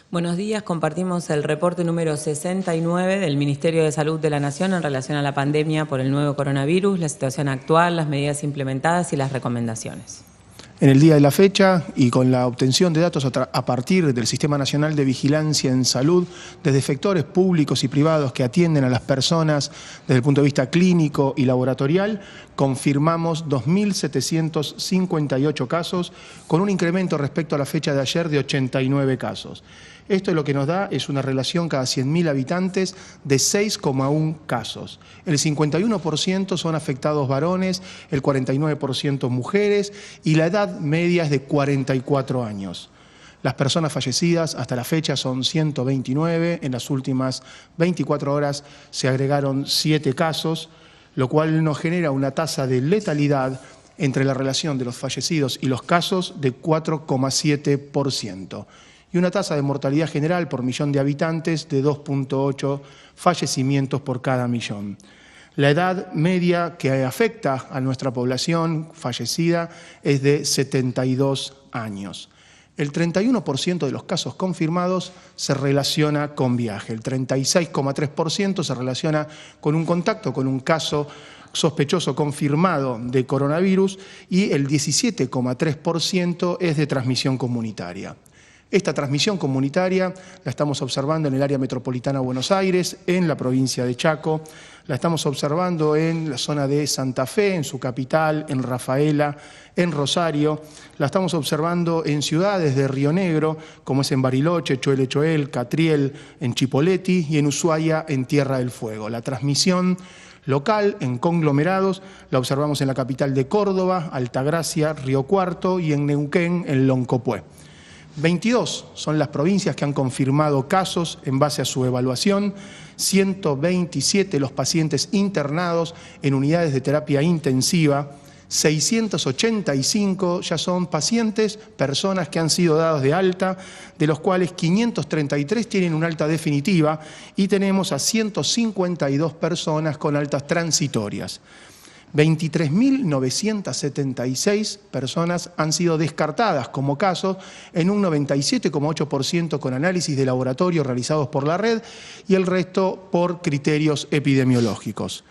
Buenos días, compartimos el reporte número 69 del Ministerio de Salud de la Nación en relación a la pandemia por el nuevo coronavirus, la situación actual, las medidas implementadas y las recomendaciones. En el día de la fecha y con la obtención de datos a partir del Sistema Nacional de Vigilancia en Salud, desde efectores públicos y privados que atienden a las personas desde el punto de vista clínico y laboratorial, confirmamos 2.758 casos, con un incremento respecto a la fecha de ayer de 89 casos. Esto lo que nos da es una relación cada 100.000 habitantes de 6,1 casos. El 51% son afectados varones, el 49% mujeres y la edad media es de 44 años. Las personas fallecidas hasta la fecha son 129, en las últimas 24 horas se agregaron 7 casos, lo cual nos genera una tasa de letalidad entre la relación de los fallecidos y los casos de 4,7%. Y una tasa de mortalidad general por millón de habitantes de 2,8 fallecimientos por cada millón. La edad media que afecta a nuestra población fallecida es de 72 años. El 31% de los casos confirmados se relaciona con viaje, el 36,3% se relaciona con un contacto, con un caso sospechoso confirmado de coronavirus y el 17,3% es de transmisión comunitaria. Esta transmisión comunitaria la estamos observando en el área metropolitana de Buenos Aires, en la provincia de Chaco, la estamos observando en la zona de Santa Fe, en su capital, en Rafaela, en Rosario, la estamos observando en ciudades de Río Negro, como es en Bariloche, Choel, Catriel, en Chipoleti y en Ushuaia, en Tierra del Fuego. La transmisión local, en conglomerados, la observamos en la capital de Córdoba, Altagracia, Río Cuarto y en Neuquén, en Loncopué. 22 son las provincias que han confirmado casos en base a su evaluación, 127 los pacientes internados en unidades de terapia intensiva, 685 ya son pacientes, personas que han sido dados de alta, de los cuales 533 tienen una alta definitiva y tenemos a 152 personas con altas transitorias. 23.976 personas han sido descartadas como casos en un 97,8% con análisis de laboratorio realizados por la red y el resto por criterios epidemiológicos.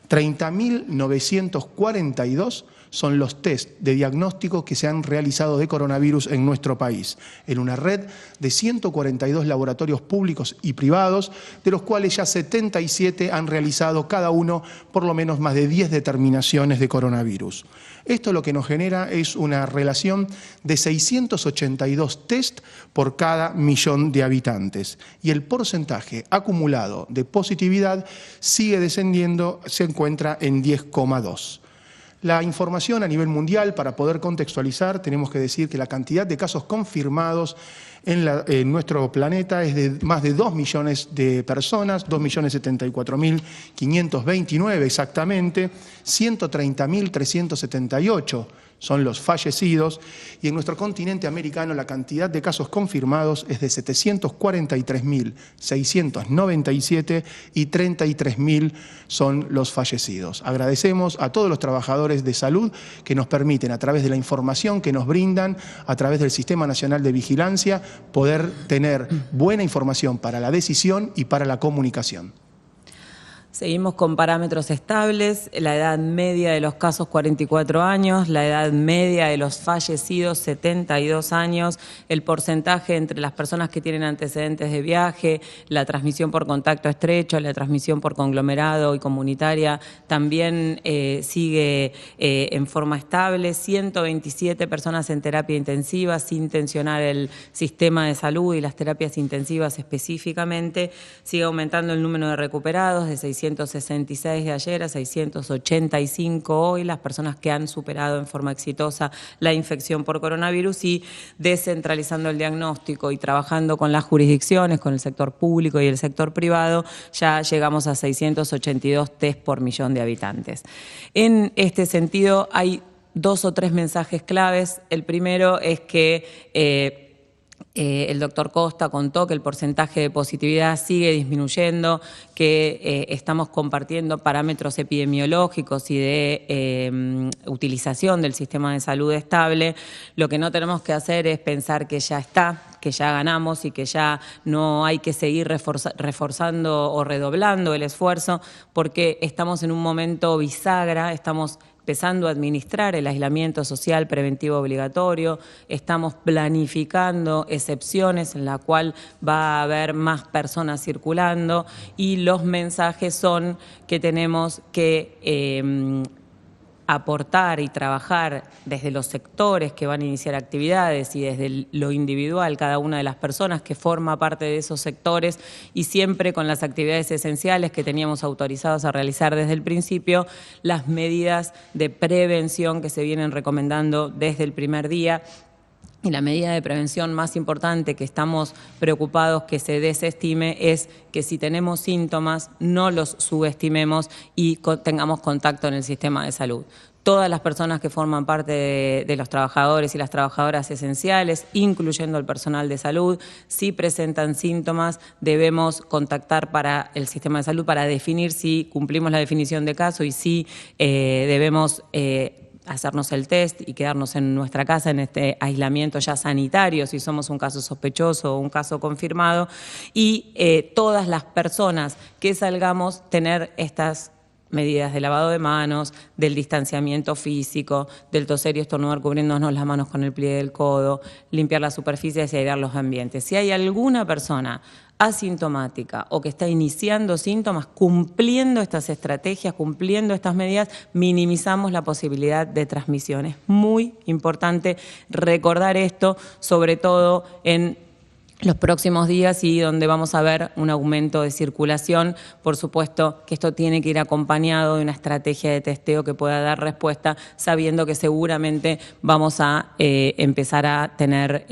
30.942 son los test de diagnóstico que se han realizado de coronavirus en nuestro país, en una red de 142 laboratorios públicos y privados, de los cuales ya 77 han realizado cada uno por lo menos más de 10 determinaciones de coronavirus. Esto lo que nos genera es una relación de 682 test por cada millón de habitantes y el porcentaje acumulado de positividad sigue descendiendo, se encuentra en 10,2. La información a nivel mundial, para poder contextualizar, tenemos que decir que la cantidad de casos confirmados en nuestro planeta es de más de 2 millones de personas, 2.074.529 exactamente, 130.378 son los fallecidos y en nuestro continente americano la cantidad de casos confirmados es de 743.697 y 33.000 son los fallecidos. Agradecemos a todos los trabajadores de salud que nos permiten, a través de la información que nos brindan, a través del Sistema Nacional de Vigilancia, poder tener buena información para la decisión y para la comunicación. Seguimos con parámetros estables, la edad media de los casos 44 años, la edad media de los fallecidos 72 años, el porcentaje entre las personas que tienen antecedentes de viaje, la transmisión por contacto estrecho, la transmisión por conglomerado y comunitaria también sigue en forma estable, 127 personas en terapia intensiva sin tensionar el sistema de salud y las terapias intensivas específicamente, sigue aumentando el número de recuperados de 666 de ayer a 685 hoy, las personas que han superado en forma exitosa la infección por coronavirus y descentralizando el diagnóstico y trabajando con las jurisdicciones, con el sector público y el sector privado, ya llegamos a 682 test por millón de habitantes. En este sentido hay 2 o 3 mensajes claves. El primero es que el doctor Costa contó que el porcentaje de positividad sigue disminuyendo, que estamos compartiendo parámetros epidemiológicos y de utilización del sistema de salud estable. Lo que no tenemos que hacer es pensar que ya está, ganamos y que ya no hay que seguir reforzando o redoblando el esfuerzo, porque estamos en un momento bisagra, estamos empezando a administrar el aislamiento social preventivo obligatorio, estamos planificando excepciones en la cual va a haber más personas circulando y los mensajes son que tenemos que aportar y trabajar desde los sectores que van a iniciar actividades y desde lo individual, cada una de las personas que forma parte de esos sectores y siempre con las actividades esenciales que teníamos autorizados a realizar desde el principio, las medidas de prevención que se vienen recomendando desde el primer día. Y la medida de prevención más importante que estamos preocupados que se desestime es que si tenemos síntomas no los subestimemos y tengamos contacto en el sistema de salud. Todas las personas que forman parte de los trabajadores y las trabajadoras esenciales, incluyendo el personal de salud, si presentan síntomas, debemos contactar para el sistema de salud para definir si cumplimos la definición de caso y si debemos hacernos el test y quedarnos en nuestra casa en este aislamiento ya sanitario, si somos un caso sospechoso o un caso confirmado, y todas las personas que salgamos tener estas medidas de lavado de manos, del distanciamiento físico, del toser y estornudar cubriéndonos las manos con el pliegue del codo, limpiar las superficies y airear los ambientes. Si hay alguna persona asintomática o que está iniciando síntomas, cumpliendo estas estrategias, cumpliendo estas medidas, minimizamos la posibilidad de transmisión. Es muy importante recordar esto, sobre todo en los próximos días y donde vamos a ver un aumento de circulación. Por supuesto que esto tiene que ir acompañado de una estrategia de testeo que pueda dar respuesta, sabiendo que seguramente vamos a empezar a tener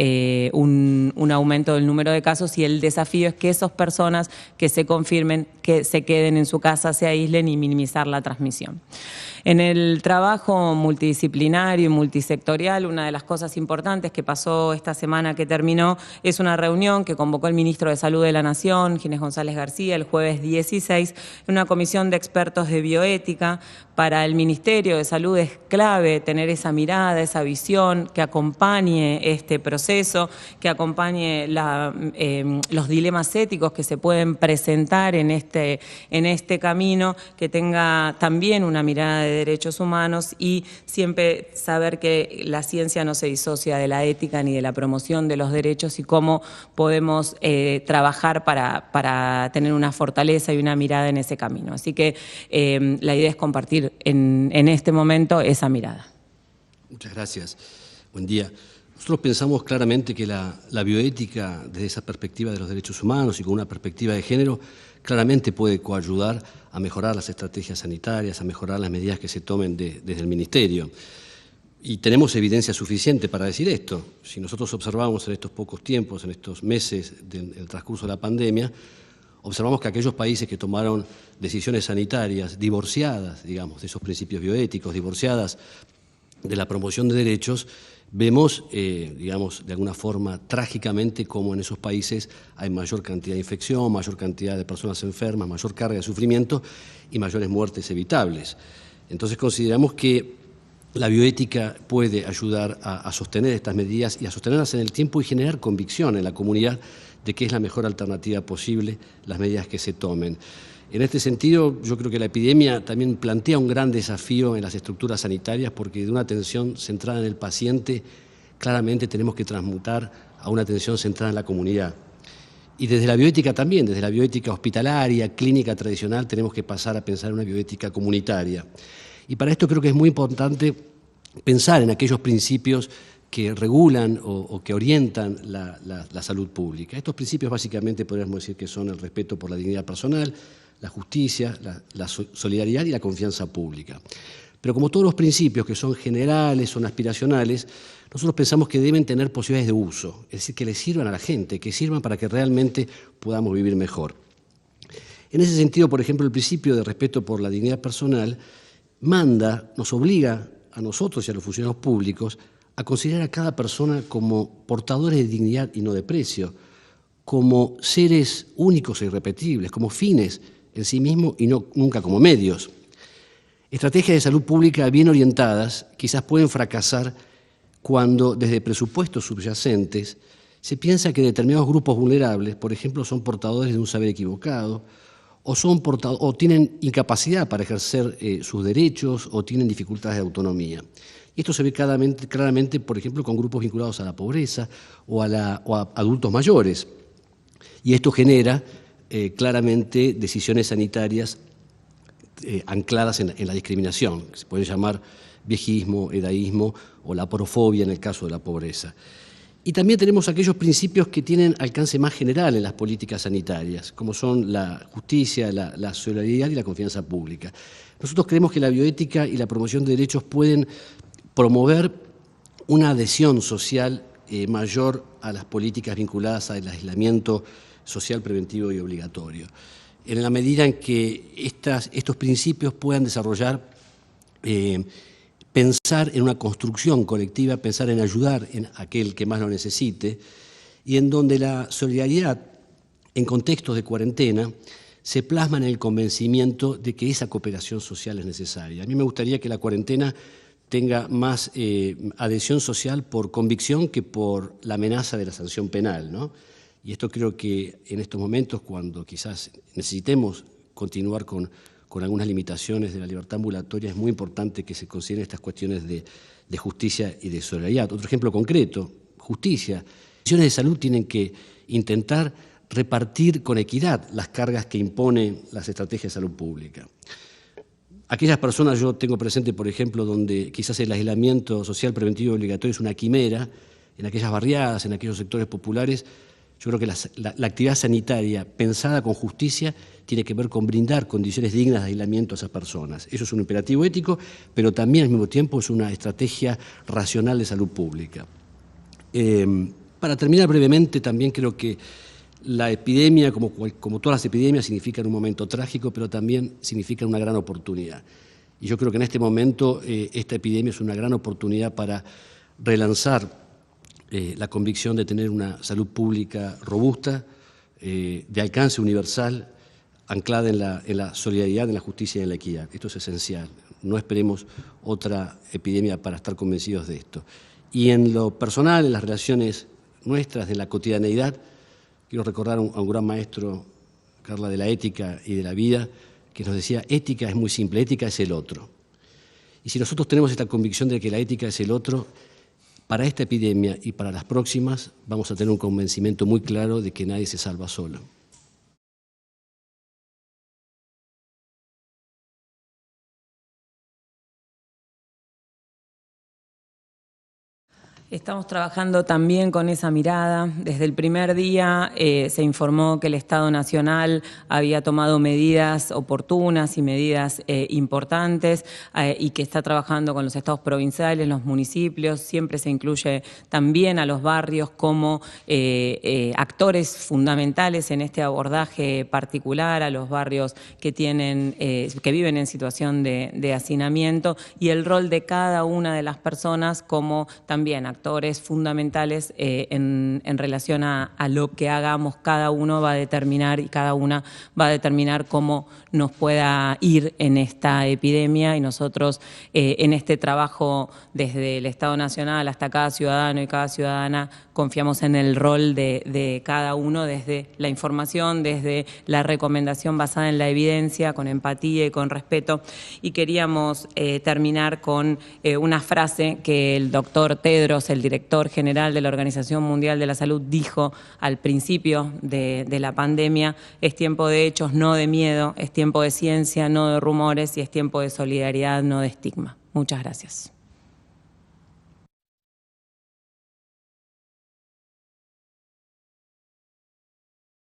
un aumento del número de casos y el desafío es que esas personas que se confirmen, que se queden en su casa, se aíslen y minimizar la transmisión. En el trabajo multidisciplinario y multisectorial, una de las cosas importantes que pasó esta semana que terminó es una reunión que convocó el ministro de Salud de la Nación, Ginés González García, el jueves 16, en una comisión de expertos de bioética. Para el Ministerio de Salud es clave tener esa mirada, esa visión que acompañe este proceso, que acompañe los dilemas éticos que se pueden presentar en este camino, que tenga también una mirada de derechos humanos y siempre saber que la ciencia no se disocia de la ética ni de la promoción de los derechos y cómo podemos trabajar para tener una fortaleza y una mirada en ese camino. Así que la idea es compartir en este momento esa mirada. Muchas gracias. Buen día. Nosotros pensamos claramente que la bioética, desde esa perspectiva de los derechos humanos y con una perspectiva de género, claramente puede coayudar a mejorar las estrategias sanitarias, a mejorar las medidas que se tomen desde el Ministerio. Y tenemos evidencia suficiente para decir esto. Si nosotros observamos en estos pocos tiempos, en estos meses del transcurso de la pandemia, observamos que aquellos países que tomaron decisiones sanitarias divorciadas, digamos, de esos principios bioéticos, divorciadas de la promoción de derechos, vemos, digamos, de alguna forma, trágicamente, cómo en esos países hay mayor cantidad de infección, mayor cantidad de personas enfermas, mayor carga de sufrimiento y mayores muertes evitables. Entonces consideramos que la bioética puede ayudar a sostener estas medidas y a sostenerlas en el tiempo y generar convicción en la comunidad de que es la mejor alternativa posible las medidas que se tomen. En este sentido, yo creo que la epidemia también plantea un gran desafío en las estructuras sanitarias porque de una atención centrada en el paciente, claramente tenemos que transmutar a una atención centrada en la comunidad. Y desde la bioética también, desde la bioética hospitalaria, clínica tradicional, tenemos que pasar a pensar en una bioética comunitaria. Y para esto creo que es muy importante pensar en aquellos principios que regulan o que orientan la salud pública. Estos principios básicamente podríamos decir que son el respeto por la dignidad personal, la justicia, la solidaridad y la confianza pública. Pero como todos los principios que son generales, son aspiracionales, nosotros pensamos que deben tener posibilidades de uso, es decir, que le sirvan a la gente, que sirvan para que realmente podamos vivir mejor. En ese sentido, por ejemplo, el principio de respeto por la dignidad personal nos obliga a nosotros y a los funcionarios públicos a considerar a cada persona como portadores de dignidad y no de precio, como seres únicos e irrepetibles, como fines en sí mismos y nunca como medios. Estrategias de salud pública bien orientadas quizás pueden fracasar cuando desde presupuestos subyacentes se piensa que determinados grupos vulnerables, por ejemplo, son portadores de un saber equivocado, o tienen incapacidad para ejercer sus derechos, o tienen dificultades de autonomía. Y esto se ve claramente, por ejemplo, con grupos vinculados a la pobreza o a adultos mayores. Y esto genera claramente decisiones sanitarias ancladas en la discriminación, que se pueden llamar viejismo, edadismo o la aporofobia en el caso de la pobreza. Y también tenemos aquellos principios que tienen alcance más general en las políticas sanitarias, como son la justicia, la solidaridad y la confianza pública. Nosotros creemos que la bioética y la promoción de derechos pueden promover una adhesión social mayor a las políticas vinculadas al aislamiento social preventivo y obligatorio, en la medida en que estos principios puedan desarrollar, pensar en una construcción colectiva, pensar en ayudar a aquel que más lo necesite, y en donde la solidaridad en contextos de cuarentena se plasma en el convencimiento de que esa cooperación social es necesaria. A mí me gustaría que la cuarentena tenga más adhesión social por convicción que por la amenaza de la sanción penal, ¿no? Y esto creo que en estos momentos, cuando quizás necesitemos continuar con algunas limitaciones de la libertad ambulatoria, es muy importante que se consideren estas cuestiones de justicia y de solidaridad. Otro ejemplo concreto, justicia. Las instituciones de salud tienen que intentar repartir con equidad las cargas que imponen las estrategias de salud pública. Aquellas personas, yo tengo presente, por ejemplo, donde quizás el aislamiento social preventivo y obligatorio es una quimera, en aquellas barriadas, en aquellos sectores populares, yo creo que la actividad sanitaria pensada con justicia tiene que ver con brindar condiciones dignas de aislamiento a esas personas. Eso es un imperativo ético, pero también al mismo tiempo es una estrategia racional de salud pública. Para terminar brevemente, también creo que la epidemia, como todas las epidemias, significan un momento trágico, pero también significan una gran oportunidad. Y yo creo que en este momento esta epidemia es una gran oportunidad para relanzar la convicción de tener una salud pública robusta, de alcance universal, anclada en la solidaridad, en la justicia y en la equidad. Esto es esencial. No esperemos otra epidemia para estar convencidos de esto. Y en lo personal, en las relaciones nuestras, de la cotidianeidad, quiero recordar a un gran maestro, Carla, de la ética y de la vida, que nos decía, ética es muy simple, ética es el otro. Y si nosotros tenemos esta convicción de que la ética es el otro, para esta epidemia y para las próximas vamos a tener un convencimiento muy claro de que nadie se salva solo. Estamos trabajando también con esa mirada. Desde el primer día se informó que el Estado Nacional había tomado medidas oportunas y medidas importantes y que está trabajando con los estados provinciales, los municipios. Siempre se incluye también a los barrios como actores fundamentales en este abordaje particular, a los barrios que viven en situación de hacinamiento, y el rol de cada una de las personas como también actores fundamentales en relación a lo que hagamos. Cada uno va a determinar y cada una va a determinar cómo nos pueda ir en esta epidemia, y nosotros en este trabajo desde el Estado Nacional hasta cada ciudadano y cada ciudadana confiamos en el rol de cada uno, desde la información, desde la recomendación basada en la evidencia, con empatía y con respeto. Y queríamos terminar con una frase que el doctor Tedros, el director general de la Organización Mundial de la Salud, dijo al principio de la pandemia: es tiempo de hechos, no de miedo, es tiempo de ciencia, no de rumores, y es tiempo de solidaridad, no de estigma. Muchas gracias.